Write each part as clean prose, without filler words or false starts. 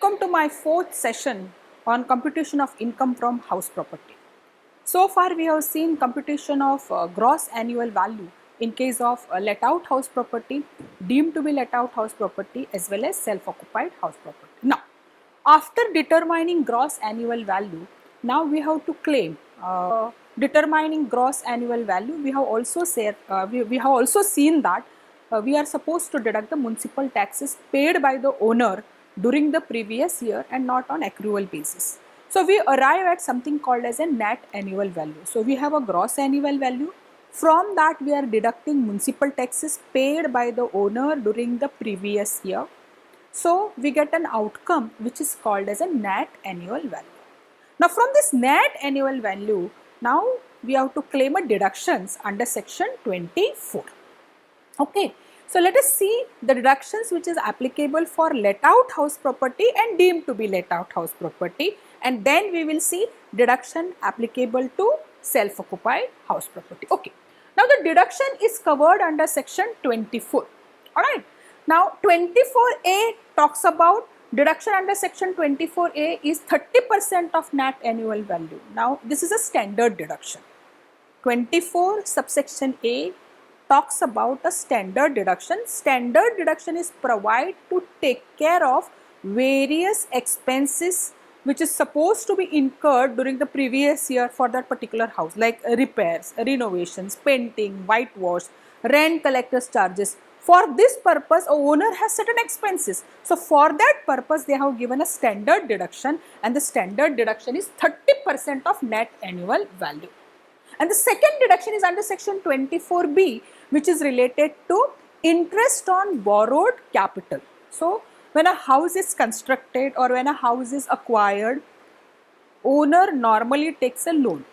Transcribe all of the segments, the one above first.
Welcome to my fourth session on computation of income from house property. So far we have seen computation of gross annual value in case of let out house property, deemed to be let out house property as well as self-occupied house property. Now, after determining gross annual value, now we have to claim determining gross annual value. We have also seen that we are supposed to deduct the municipal taxes paid by the owner during the previous year and not on accrual basis. So we arrive at something called as a net annual value. So we have a gross annual value. From that we are deducting municipal taxes paid by the owner during the previous year. So we get an outcome which is called as a net annual value. Now from this net annual value, now we have to claim a deductions under section 24. Okay, so let us see the deductions which is applicable for let out house property and deemed to be let out house property, and then we will see deduction applicable to self-occupied house property. Okay, now the deduction is covered under section 24. Alright, now 24A talks about deduction under section 24A is 30% of net annual value. Now this is a standard deduction. 24 subsection A talks about a standard deduction. Standard deduction is provided to take care of various expenses which is supposed to be incurred during the previous year for that particular house, like repairs, renovations, painting, whitewash, rent collectors charges. For this purpose, a owner has certain expenses. So for that purpose, they have given a standard deduction, and the standard deduction is 30% of net annual value. And the second deduction is under section 24B, which is related to interest on borrowed capital. So when a house is constructed or when a house is acquired, owner normally takes a loan.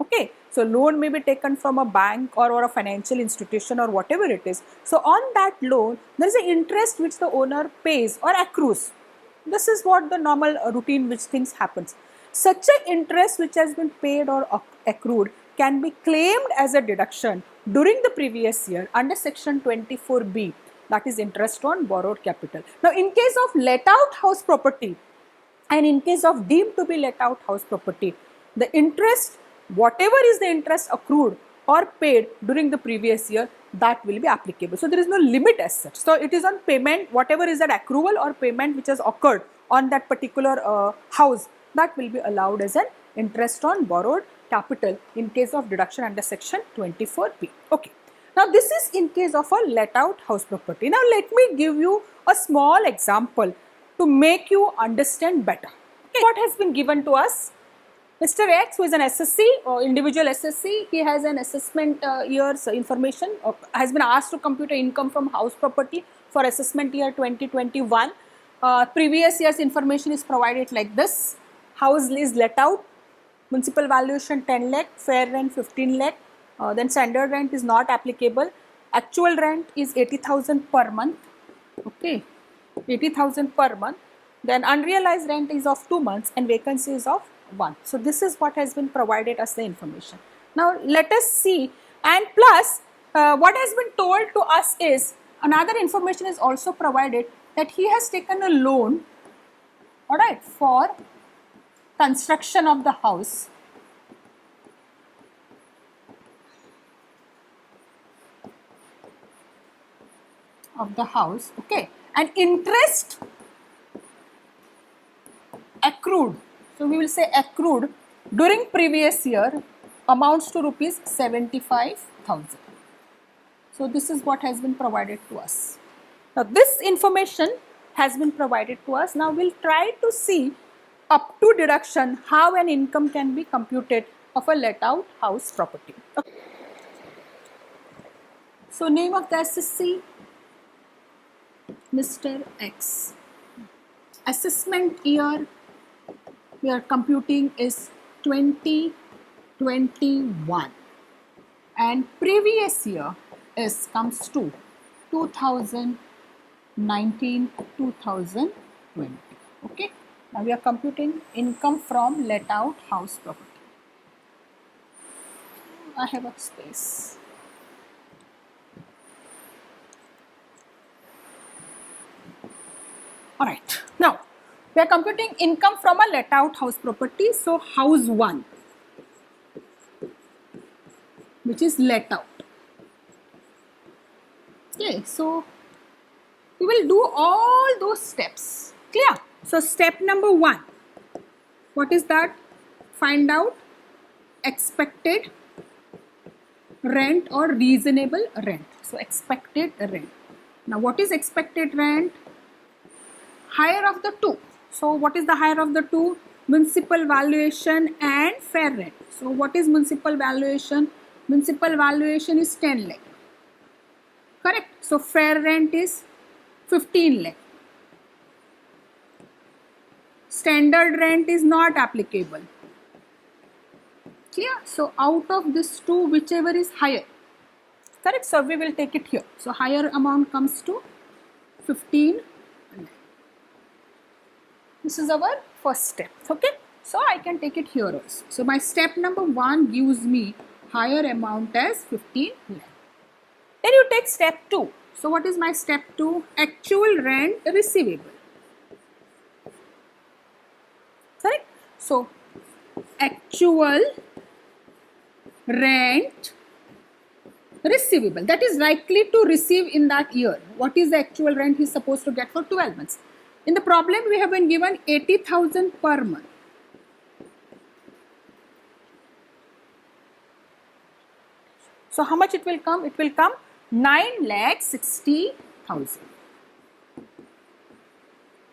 Okay, so loan may be taken from a bank or a financial institution or whatever it is. So on that loan, there is an interest which the owner pays or accrues. This is what the normal routine which things happens. Such an interest which has been paid or accrued can be claimed as a deduction during the previous year under section 24B, that is interest on borrowed capital. Now in case of let out house property and in case of deemed to be let out house property, the interest, whatever is the interest accrued or paid during the previous year, that will be applicable. So there is no limit as such. So it is on payment, whatever is that accrual or payment which has occurred on that particular house, that will be allowed as an interest on borrowed capital in case of deduction under section 24B. Okay. Now this is in case of a let out house property. Now let me give you a small example to make you understand better. Okay. What has been given to us? Mr. X, who is an SSC or individual SSC, he has an assessment year's information, has been asked to compute income from house property for assessment year 2021. Previous year's information is provided like this. House is let out, municipal valuation 10 lakh, fair rent 15 lakh, then standard rent is not applicable. Actual rent is 80,000 per month, okay, 80,000 per month. Then unrealized rent is of 2 months and vacancy is of 1. So this is what has been provided as the information. Now let us see, and plus what has been told to us is another information is also provided that he has taken a loan, alright, for construction of the house. Okay, and interest accrued, so we will say accrued during previous year amounts to rupees 75,000. So this is what has been provided to us. Now this information has been provided to us. Now we'll try to see up to deduction how an income can be computed of a let out house property. Okay. So name of the SSC, Mr. X. Assessment year we are computing is 2021 and previous year comes to 2019-2020. Okay. Now we are computing income from let out house property. I have a space. Alright. Now We are computing income from a let out house property. So house 1, which is let out. Okay, so we will do all those steps. Clear? So step number 1, what is that? Find out expected rent or reasonable rent. So expected rent. Now what is expected rent? Higher of the two. So what is the higher of the two? Municipal valuation and fair rent. So what is municipal valuation? Municipal valuation is 10 lakh. Correct. So fair rent is 15 lakh. Standard rent is not applicable. Clear? So out of this two, whichever is higher. Correct. So we will take it here. So higher amount comes to 15 lakh. This is our first step. Okay. So I can take it here also. So my step number 1 gives me higher amount as 15 lakh. Then you take step 2. So what is my step 2? Actual rent receivable. Correct? So actual rent receivable, that is likely to receive in that year. What is the actual rent he is supposed to get for 12 months? In the problem we have been given 80,000 per month. So how much it will come? It will come 9,60,000.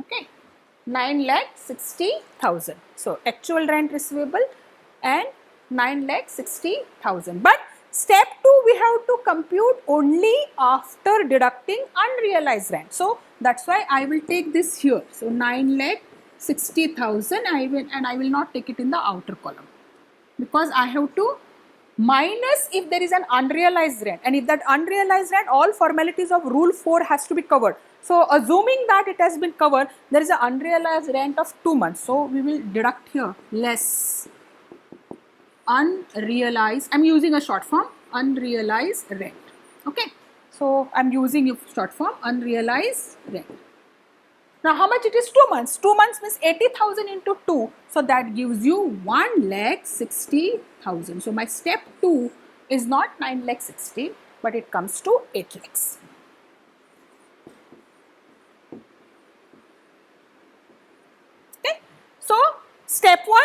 Okay, 9,60,000. So actual rent receivable and 9,60,000. But step 2 we have to compute only after deducting unrealized rent. So that's why I will take this here. So 9,60,000 I will not take it in the outer column, because I have to minus if there is an unrealized rent, and if that unrealized rent, all formalities of rule 4 has to be covered. So assuming that it has been covered, there is an unrealized rent of 2 months. So we will deduct here less unrealized, I am using a short form, unrealized rent. Okay, so I am using a short form, unrealized rent. Now how much it is? 2 months. 2 months means 80,000 into 2. So that gives you 1,60,000. So my step 2 is not 9,60,000, but it comes to 8 lakhs. Okay. So step 1,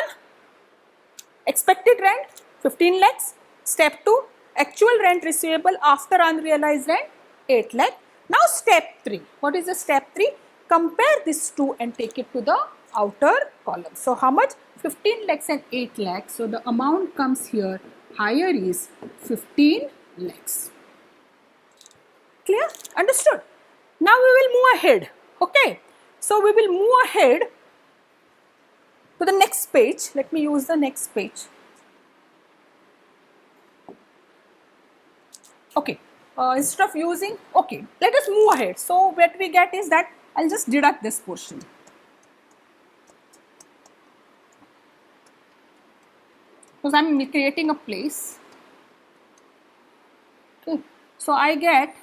expected rent 15 lakhs. Step 2, actual rent receivable after unrealized rent 8 lakh. Now step 3. What is the step 3? Compare these two and take it to the outer column. So how much? 15 lakhs and 8 lakhs. So the amount comes here higher is 15 lakhs. Clear? Understood? Now we will move ahead. Okay. So we will move ahead to the next page. Let me use the next page. Okay. Instead of using, okay, let us move ahead. So what we get is that I'll just deduct this portion. Because I'm creating a place. Okay. So I get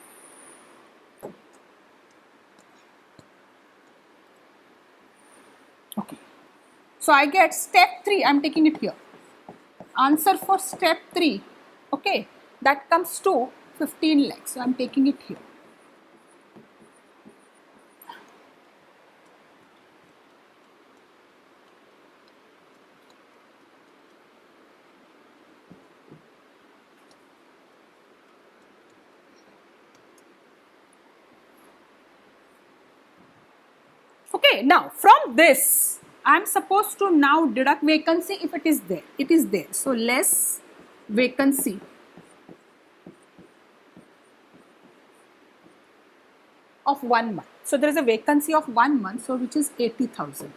So I get step 3, I'm taking it here. Answer for step 3, okay, that comes to 15 lakhs. So I'm taking it here. Okay, now from this, I am supposed to now deduct vacancy if it is there. It is there. So less vacancy of 1 month. So there is a vacancy of 1 month, so which is 80,000.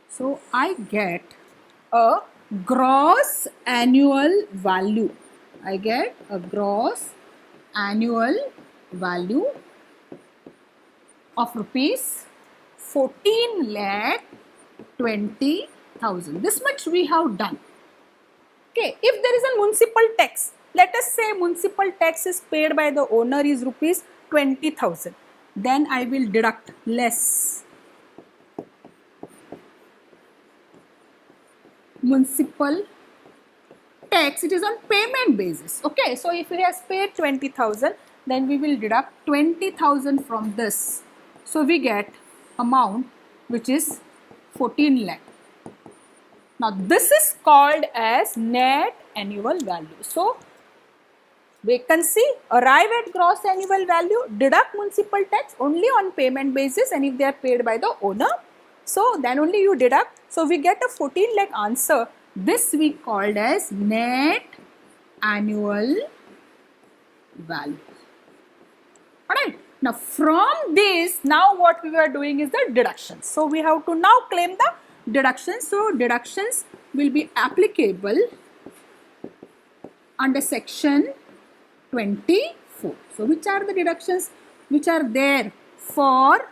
So I get a gross annual value. I get a gross annual value of rupees 14,20,000. This much we have done. Okay, if there is a municipal tax, let us say municipal tax is paid by the owner is rupees 20,000. Then I will deduct less municipal tax, it is on payment basis. Okay, so if he has paid 20,000, then we will deduct 20,000 from this. So we get amount which is 14 lakh. Now this is called as net annual value. So vacancy, arrive at gross annual value, deduct municipal tax only on payment basis, and if they are paid by the owner, so then only you deduct. So we get a 14 lakh answer. This we called as net annual value. Alright. Now from this, now what we are doing is the deductions. So we have to now claim the deductions. So deductions will be applicable under section 24. So which are the deductions which are there for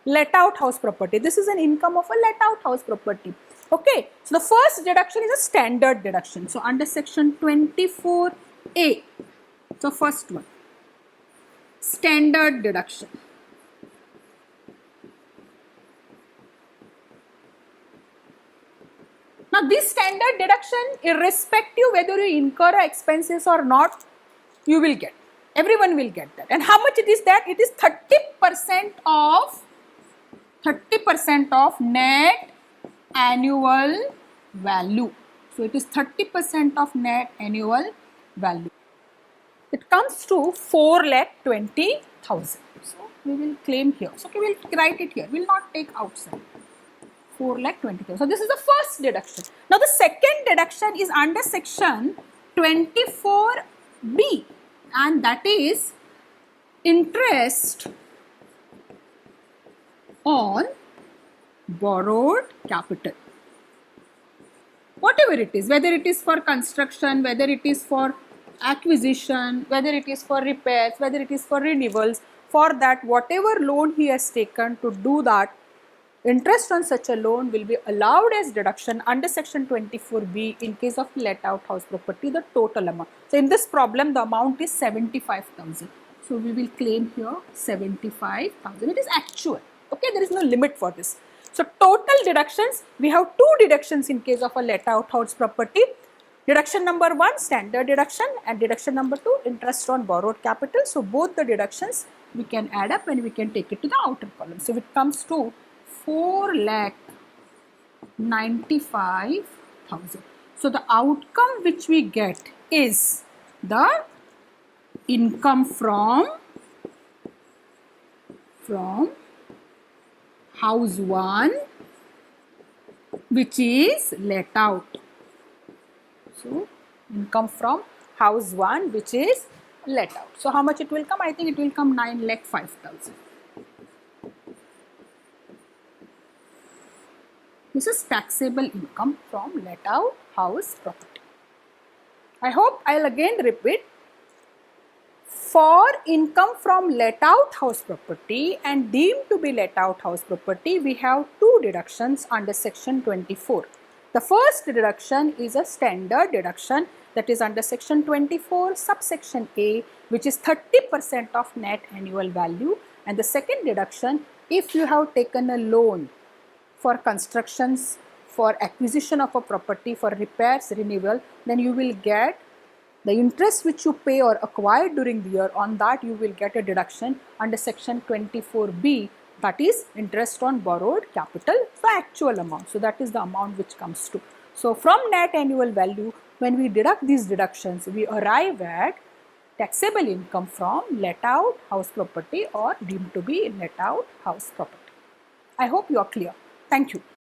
let out house property? This is an income of a let out house property. Okay, so the first deduction is a standard deduction. So under section 24A, so first one, standard deduction. Now this standard deduction, irrespective whether you incur expenses or not, you will get. Everyone will get that. And how much it is that? It is 30% of net annual value. So it is 30% of net annual value. It comes to 4,20,000. So we will claim here. So we will write it here. We will not take outside. 4,20,000. So this is the first deduction. Now the second deduction is under section 24B, and that is interest on borrowed capital. Whatever it is, whether it is for construction, whether it is for acquisition, whether it is for repairs, whether it is for renewals, for that whatever loan he has taken to do that, interest on such a loan will be allowed as deduction under section 24B in case of let out house property, the total amount. So in this problem, the amount is 75,000. So we will claim here 75,000. It is actual. Okay, there is no limit for this. So total deductions, we have two deductions in case of a let out house property. Deduction number 1, standard deduction, and deduction number 2, interest on borrowed capital. So both the deductions we can add up and we can take it to the outer column. So it comes to 4,95,000. So the outcome which we get is the income from house 1 which is let out. So income from house 1 which is let out. So how much it will come? I think it will come 9,05,000. This is taxable income from let out house property. I hope I'll again repeat. For income from let out house property and deemed to be let out house property, we have two deductions under section 24. The first deduction is a standard deduction, that is under section 24 subsection A, which is 30% of net annual value. And the second deduction, if you have taken a loan for constructions, for acquisition of a property, for repairs, renewal, then you will get the interest which you pay or acquired during the year. On that you will get a deduction under section 24B, that is interest on borrowed capital, so actual amount. So that is the amount which comes to. So from net annual value, when we deduct these deductions, we arrive at taxable income from let out house property or deemed to be let out house property. I hope you are clear. Thank you.